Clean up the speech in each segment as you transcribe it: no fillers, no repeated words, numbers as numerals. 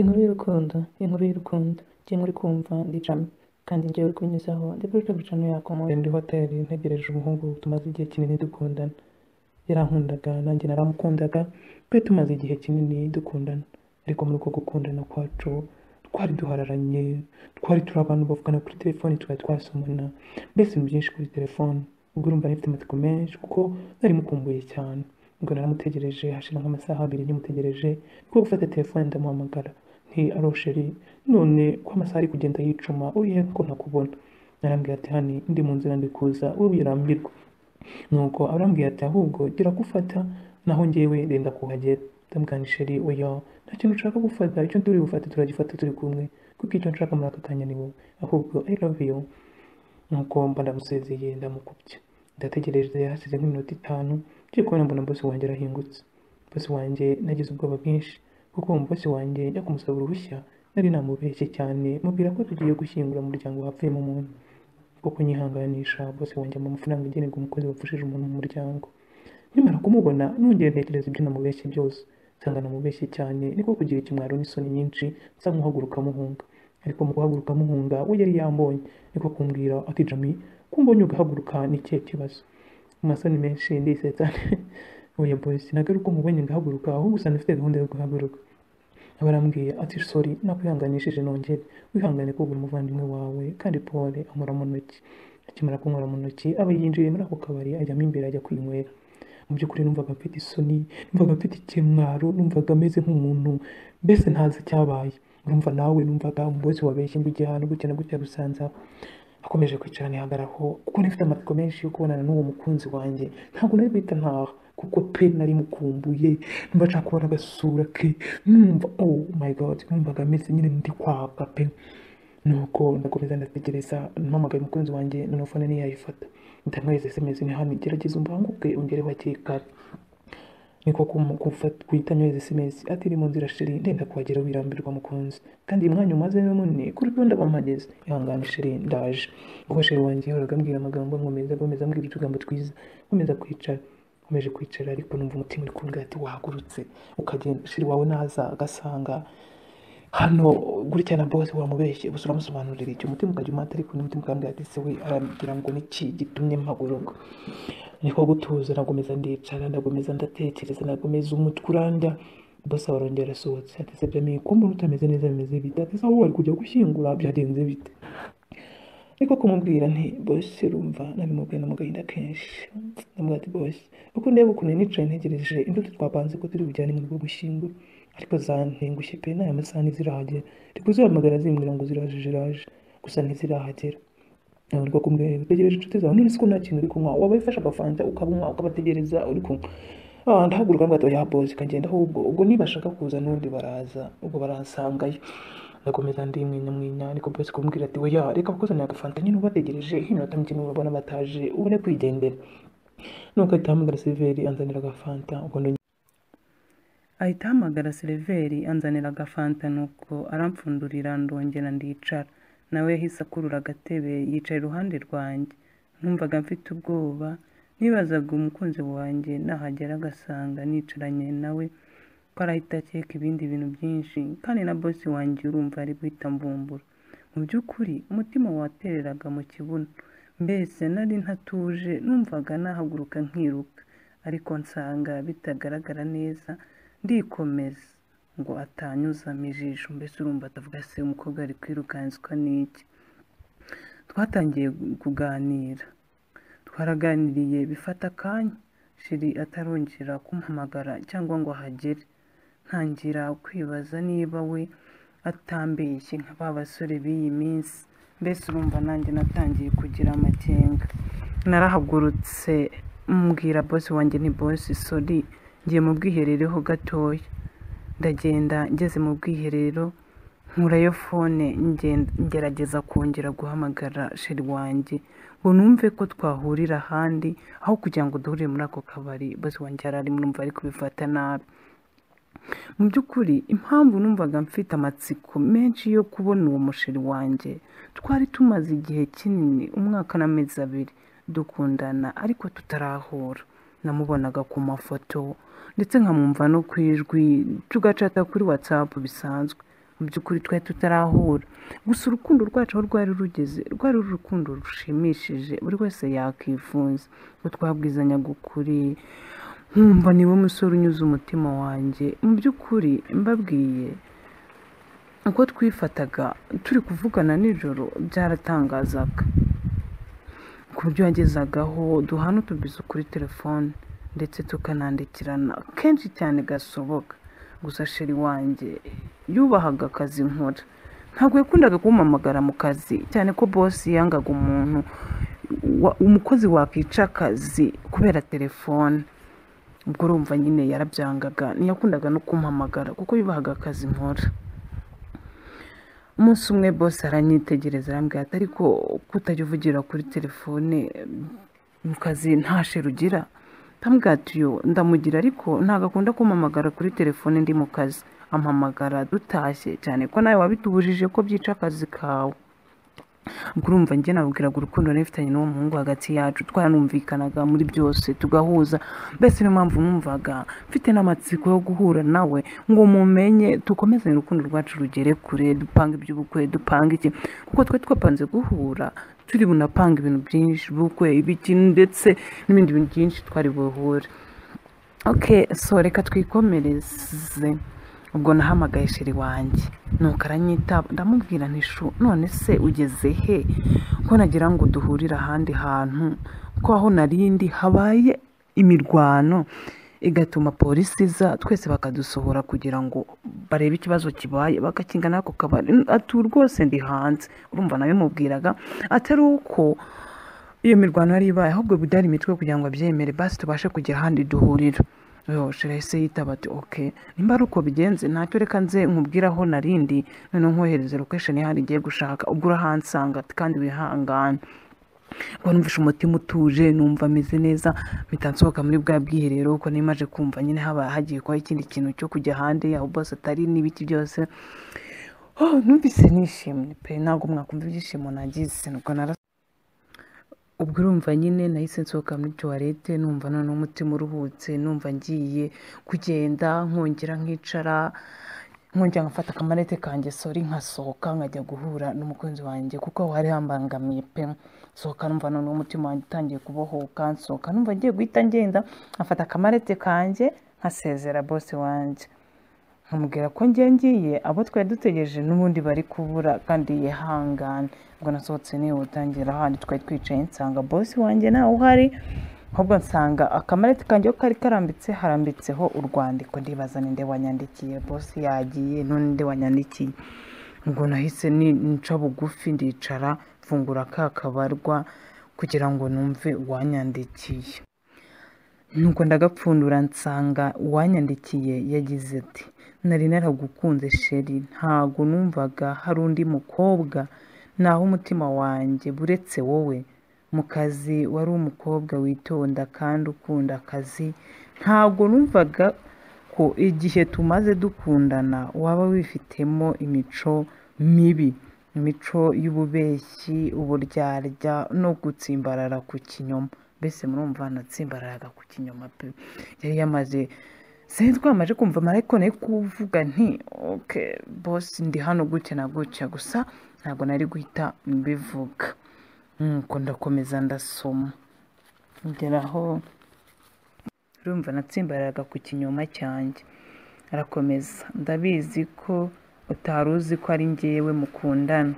inkuru y'urukundo njye muri kumva ndi Jami kandi njyewe uri kunyuzaho ndi kuri YouTube channel yako ndi hoteli ntegereje umuhungu tumaze igihe kinini dukundana yarankundaga nanjye naramukundaga twe tumaze igihe kinini dukundana ariko muri uko gukundana kwacu twari duhararanye twari turi abantu bavugana kuri telefone twari twasomana mbese ibintu byinshi kuri telefone ubwo urumva nifite amatsiko menshi kuko nari mukumbuye cyane ubwo naramutegereje hashira nk'amasaha 2 ntimutegereje kuko gufata telefone ndamuhamagara nti alo sheri none ko amasaha ari kugenda yicuma urihe ko ntakubona narambwiye ati hani ndi mu nzira ndi kuza wowe urambirwa nuko arambwiye ati ahubwo gira gufata naho njyewe ndenda kuhagera ndamubwira sheri oya nta kintu ushaka gufata icyo turi gufata turagifata turi kumwe kuko icyo nshaka muri aka kanya ni wowe ahubwo I love you nuko mba ndamusezeye ndamukubye ndategereje hasize nk'iminota 5 ngiye kubona mbona boss wanjye arahingutse boss wanjye nagize ubwoba bwinshi kuko boss wanjye njya kumusaba uruhushya nari namubeshye cyane mubwira ko tugiye gushyingura mu muryango wapfuyemo umuntu kuko nyihanganisha boss wanjye mu mafaranga agenerwa umukozi wapfushije umuntu mu muryango nyamara kumubona nongeye ntekereza ibyo namubeshye byose nsanga namubeshye cyane niko kugira ikimwaro n'isoni nyinshi nsa nk'uhaguruka muhunga ariko mu guhaguruka muhunga we yari yambonye niko kumbwira ati Jami kumbonye ugahaguruka ni cye kibazo amasoni menshi ndisetsa oya boss nagaruka mubonye ngahaguruka ahubwo gusa nifite gahunda yo guhaguruka abarambwiye ati sorry nakwihanganishije nongere wihangane ko uri umuvandimwe wawe kandi Paul amura mu ntoki akimara kunkora mu ntoki aba yinjiye muri ako kabari ajyamo imbere ajya kwinywera mu by'ukuri numvaga mfite isoni numvaga mfite ikimwaro numvaga ameze nk'umuntu mbese ntazi cyabaye urumva nawe numvaga umubozi wabeshye ngo ujye hano gukena gutya gusanza akomeje kwicara nihagaraho kuko nifite amatsiko menshi yo kubonana n'uwo mukunzi wanjye ntabwo nari bita ntaha kuko pe nari mukumbuye numva nshaka kubona agasura ke numva oh my god numvaga ameze nyine ndi kwaka pe nuko ndakomeza ndategereza mpamagaye umukunzi wanjye na telefone ntiyayifata ndamweze SMS ni hano gerageza umbanguke ongere wakeka niko kuhita nyohereza SMS ati iri mu nzira sheri ndenda kuhagera wirambirwa mukunzi kandi umwanya umaze munini kuri byo ndabamageze ihangane sheri ndaje ubwo sheri wanjye yoraga ambwira amagambo nkomeza ambwira utugambo twiza nkomeza nkomeje kwicara ariko numva umutima uri kumbwira ati wahagurutse ukagenda sheri wawe naza agasanga hano gutya na boss wamubeshye gusa uramusobanurira icyo umutima ukajya umata ariko n'umutima ukambwira ati se we arambwira ngo niki gitumye mpaguruka niko gutuza nagomeza ndicara ndagomeza ndatekereza nagomeza umutwe urandya boss arongera asohotse ati se Jami ko mbona utameze neza bimeze bite ati sawa wari kujya gushyingura byagenze bite niko kumubwira nti boss urumva nari mubwira mugahinda kenshi ndamubwira ati boss uko ndeba ukuntu nicaye ntegereje imbuto twapanze ko turi bujyane mu rugo gushyingura ariko zantengushye pe n'aya masaha ntizirahagera ariko zihamagara zimbwira ngo ziraje gusa ntizirahagera ntabwo kumbwira utegereje inshuti zawe none siko nta kintu uri kunywa waba wifashe agafanta ukabunywa ukabategereza uri kunywa ndahaguruka mbwa ati ya boss kagenda ahubwo ubwo nibashaka kuza n'undi baraza ubwo baransangayo ndakomeza ndimwinya ariko boss kumbwira ati oya reka kuzana agafanta nyine ubategereje hinota mukino urabona bataje ubone kwigendera nuko ahita seriveri anzanira agafanta ubwo ahita ahamagara seriveri anzanira agafanta nuko arampfundurira ndongera ndicara nawe yahise akurura agatebe yicaye iruhande rwanjye numvaga mfite ubwoba nibazaga umukunzi wanjye nahagera agasanga nicaranye nawe ko arahita akeka ibindi bintu byinshi kandi na boss wanjye urumva ari guhita mvumbura mu by'ukuri umutima watereraga mu kibuno mbese nari ntatuje numvaga nahaguruka nkiruka ariko nsanga bitagaragara neza ndikomeza ngo atanyuzamo ijisho mbese urumva atavuga se umukobwa ari kwirukanswa n'iki twatangiye kuganira twaraganiriye bifata akanya shiri atarongera kumpamagara cyangwa ngo ahagere ntangira kwibaza niba we atambeshye nka ba basore b'iyi minsi mbese urumva nanjye natangiye kugira amakenga narahagurutse mbwira boss wanjye ni boss sorry ngiye mu bwiherereho gatoya ndagenda ngeze mu bwiherero nkurayo fone ngerageza kongera guhamagara sheri wanjye ngo numve ko twahurira ahandi aho kugira ngo duhurire muri ako kabari boss wanjye arari murumva ari kubifata nabi mu by'ukuri impamvu numvaga mfite amatsiko menshi yo kubona uwo musheri wanjye twari tumaze igihe kinini umwaka n'amezi 2 dukundana ariko tutarahura namubonaga ku mafoto ndetse nkamwumva no kwijwi tugacata kuri WhatsApp bisanzwe mu by'ukuri twari tutarahura, gusa urukundo rwacu aho rwari rugeze rwari urukundo rushimishije buri wese yakwifuza, ko twabwizanyaga ukuri nkumva niwe musore unyuze umutima wanjye. Mu by'ukuri mbabwiye uko twifataga turi kuvugana nijoro byaratangazaga, ku buryo yagezagaho duhana utubizo kuri telefone ndetse tukanandikirana kenshi cyane gasoboka. Gusa sheri wanjye yubahaga akazi nkora, ntabwo yakundaga kumpamagara mu kazi, cyane ko boss yangaga umuntu umukozi wakica akazi kubera telefone. Ubwo urumva nyine yarabyangaga, ntiyakundaga no kumpamagara kuko yubahaga akazi nkora. Umunsi umwe boss aranyitegereza arambwira ati ariko kutajya uvugira kuri telefone mu kazi nta sheri ugira? Ndamubwira ati yo ndamugira ariko ntabwo akunda kumpamagara kuri telefone ndi mu kazi, ampamagara dutashye, cyane ko nawe wabitubujije ko byica akazi kawe. Ubwo urumva njye nabwiraga urukundo nifitanye n'uwo muhungu hagati yacu, twaranumvikanaga muri byose tugahuza, mbese niyo mpamvu numvaga mfite n'amatsiko yo guhura nawe ngo mumenye dukomezanye urukundo rwacu rugere kure, dupanga iby'ubukwe, dupanga iki, kuko twe twapanze guhura turi bunapanga ibintu byinshi, ubukwe, ibiki ndetse n'ibindi bintu byinshi twari buhure. Okay, so reka twikomereze. Ubwo nahamagaye sheri wanjye nuko aranyitaba, ndamubwira nti shu none se ugeze he, ko nagira ngo duhurire ahandi hantu, ko aho narindi habaye imirwano igatuma polisi iza twese bakadusohora kugira ngo barebe ikibazo kibaye bakakingana ako kabari. Ati rwose ndi hanze. Urumva nawe mubwiraga atari uko iyo mirwano yari ibaye, ahubwo byari imitwe kugira ngo abyemere basi tubashe kugera ahandi duhurira. Sheri yahise yitaba ati okay, nimba ari uko bigenze ntacyo, reka nze nkubwira aho narindi noneho nkohereze location y'ahandi ngiye gushaka, ubwo urahansanga kandi wihangane. Ubwo numvishe umutima utuje, numva ameze neza, mpita nsohoka muri bwa bwiherero kuko nimaje kumva nyine hagiye kuba ikindi kintu cyo kujya ahandi aho boss atari n'ibiki byose. Numvise nishimye pe, ntabwo mwakumva ibyishimo nagize. Ubwo urumva nyine nahise nsohoka muri toilette, numva none umutima uruhutse, numva ngiye kugenda nkongera nkicara, nkongera ngafata akamarete kanjye sori nkasohoka nkajya guhura n'umukunzi wanjye kuko wari hambangamiye pe. Sohoka numva none umutima wanjye utangiye kubohoka, nsohoka numva ngiye guhita ngenda nkafata akamarete kanjye nkasezera boss wanjye, nkamubwira ko ngiye abo twari dutegereje n'ubundi bari kubura kandi yihangane. Ubwo nasohotse nihutangira ahandi twari twicaye, nsanga boss wanjye nawe uhari, ahubwo nsanga akamarete kanjye kari karambitse harambitseho urwandiko, ndibaza ninde wanyandikiye, boss yagiye none nde wanyandikiye. Ubwo nahise nca bugufi ndicara mfungura ka kabarwa kugira ngo numve uwanyandikiye. Nuko ndagapfundura nsanga uwanyandikiye yagize ati nari naragukunze sheri, ntago numvaga hari undi mukobwa naho umutima wanjye buretse wowe. Mu kazi wari umukobwa witonda kandi ukunda akazi, ntago numvaga ko igihe tumaze dukundana waba wifitemo imico mibi, imico y'ububeshyi, uburyarya no gutsimbarara ku kinyoma. Mbese murumva natsimbararaga ku kinyoma pe. Yari yamaze twamaje kumva marayiko nayo kuvuga nti okay boss ndi hano gutya na gutya, gusa ntabwo nari guhita mbivuga. Nuko ndakomeza ndasoma ngeraho urumva natsimbararaga ku kinyoma cyanjye. Arakomeza, ndabizi ko utaruzi ko ari njyewe mukundana,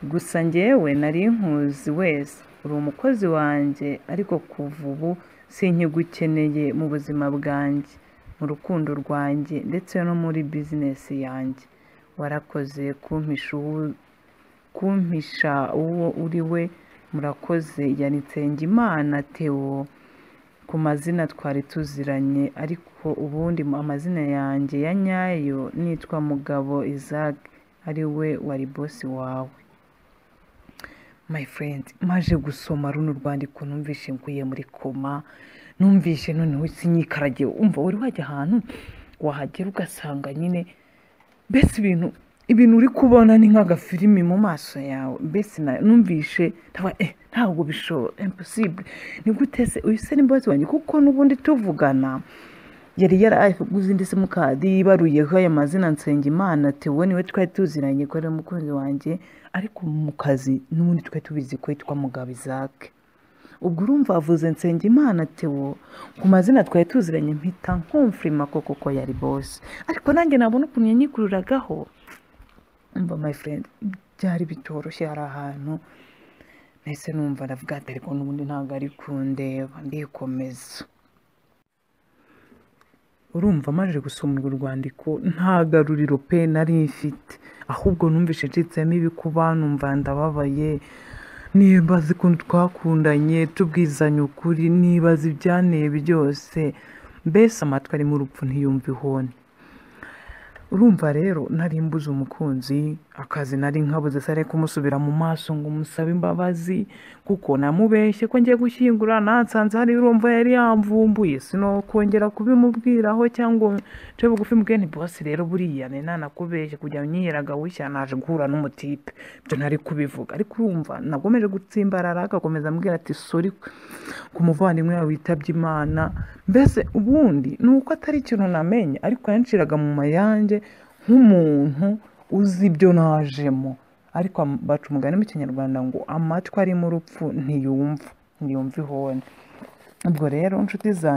gusa njyewe nari nkuzi wese, uri umukozi wanjye ariko kuva ubu sinkigukeneye mu buzima bwanjye, mu rukundo rwanjye ndetse no muri business yanjye. Warakoze kumpisha uwo uri we. Murakoze. Yani Nsengimana Theo ku mazina twari tuziranye, ariko ubundi amazina yanjye ya nyayo nitwa Mugabo Isaac, ari we wari boss wawe. My friend, maje gusoma runo rwandiko numvishe nguye muri koma, numvishe noneho sinyikaragiye. Umva uri wajya ahantu wahagera ugasanga nyine mbese ibintu uri kubona ni nk'agafilimi mu maso yawe. Mbese numvishe ntabwo bishoboka, impossible. Ni gute se uyu se ni boss wanjye kuko n'ubundi tuvugana yari yaraguze indi simukadi yibaruyeho aya mazina Nsengimana Theo niwe twari tuziranye ko ari umukunzi wanjye, ariko mu kazi n'ubundi twari tubizi ko yitwa Mugabo Isaac. ubwo urumva avuze Nsengimana Theo ku mazina twari tuziranye mpita nkumfirima koko yari boss, ariko nanjye nabona ukuntu yanyikururagaho. umva my friend, byari bitoroshye. hari ahantu nahise numva ndavuga ati ariko n'ubundi ntabwo ari kundeba, ndikomeza. urumva maje gusoma urwo rwandiko nta garuriro pe nari mfite, ahubwo numvise ncitsemo ibikuba, numva ndababaye, nibaza ukuntu twakundanye tubwizanya ukuri, nibaza ibyanteye byose, mbese amatwi arimo urupfu ntiyumva ihoni. urumva rero nari mbuze umukunzi, akazi nari nkabuze, sare kumusubira mu maso ngo musabe imbabazi kuko namubeshye ko ngiye gushyingura, nansanze hari urumva yari yamvumbuye, sino kongera kubimubwiraho cyangwa nce bugufi mbwiye nti boss rero buriya ni nanakubeshye kujya nyiheraga wishya naje guhura n'umutipe, ibyo ntari kubivuga. ariko urumva nagomeje gutsimbarara, agakomeza ambwira ati sorry ku muvandimwe wawe witabye Imana. mbese ubundi nuko atari ikintu namenye, ariko yanciraga mu mayange nk'umuntu uzi ibyo najemo. ariko baca umugani mu Kinyarwanda ngo amatwi arimo urupfu ntiyumva ihoni. ubwo rero inshuti zanjye